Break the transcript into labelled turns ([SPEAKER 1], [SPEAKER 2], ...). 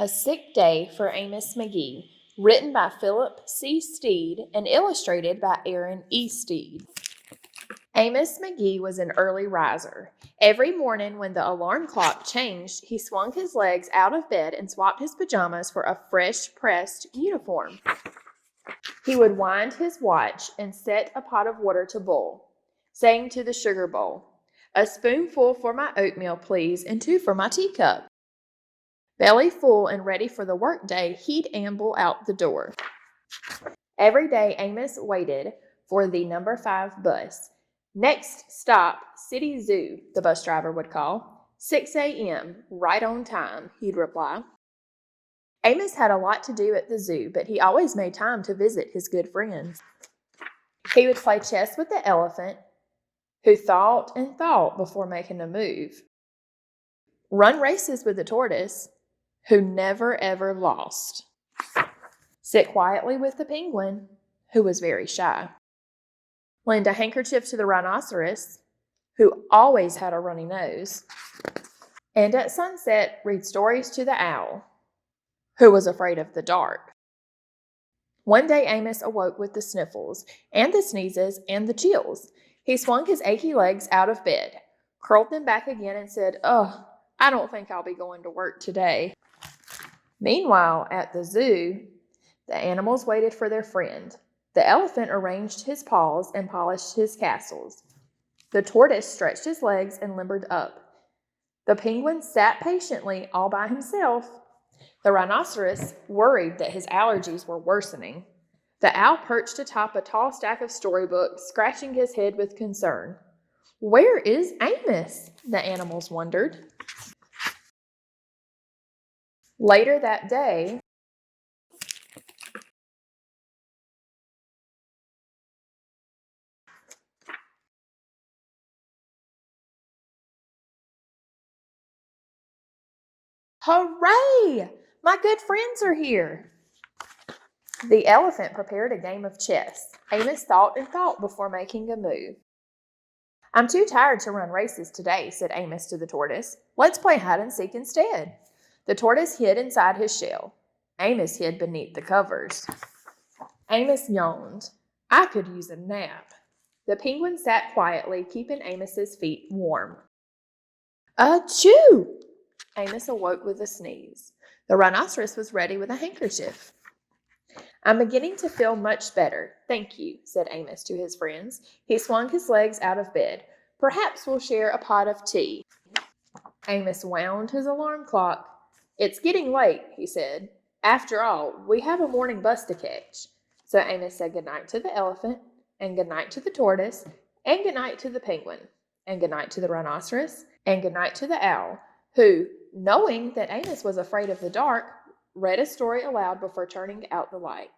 [SPEAKER 1] A Sick Day for Amos McGee, written by Philip C. Steed and illustrated by Aaron E. Steed. Amos McGee was an early riser. Every morning when the alarm clock changed, he swung his legs out of bed and swapped his pajamas for a fresh pressed uniform. He would wind his watch and set a pot of water to boil, saying to the sugar bowl, "A spoonful for my oatmeal, please, and 2 for my teacup." Belly full and ready for the workday, he'd amble out the door. Every day, Amos waited for the number 5 bus. "Next stop, City Zoo," the bus driver would call. 6 a.m., right on time, he'd reply. Amos had a lot to do at the zoo, but he always made time to visit his good friends. He would play chess with the elephant, who thought and thought before making a move. Run races with the tortoise, who never ever lost. Sit quietly with the penguin, who was very shy. Lend a handkerchief to the rhinoceros, who always had a runny nose. And at sunset, read stories to the owl, who was afraid of the dark. One day, Amos awoke with the sniffles, and the sneezes, and the chills. He swung his achy legs out of bed, curled them back again, and said, "Ugh, I don't think I'll be going to work today." Meanwhile, at the zoo, the animals waited for their friend. The elephant arranged his paws and polished his castles. The tortoise stretched his legs and limbered up. The penguin sat patiently all by himself. The rhinoceros worried that his allergies were worsening. The owl perched atop a tall stack of storybooks, scratching his head with concern. "Where is Amos?" the animals wondered. Later that day, "Hooray! My good friends are here." The elephant prepared a game of chess. Amos thought and thought before making a move. "I'm too tired to run races today," said Amos to the tortoise. "Let's play hide and seek instead." The tortoise hid inside his shell. Amos hid beneath the covers. Amos yawned. "I could use a nap." The penguin sat quietly, keeping Amos's feet warm. "Achoo!" Amos awoke with a sneeze. The rhinoceros was ready with a handkerchief. "I'm beginning to feel much better, thank you," said Amos to his friends. He swung his legs out of bed. "Perhaps we'll share a pot of tea." Amos wound his alarm clock. "It's getting late," he said. "After all, we have a morning bus to catch." So Amos said goodnight to the elephant, and goodnight to the tortoise, and goodnight to the penguin, and goodnight to the rhinoceros, and goodnight to the owl, who, knowing that Amos was afraid of the dark, read a story aloud before turning out the light.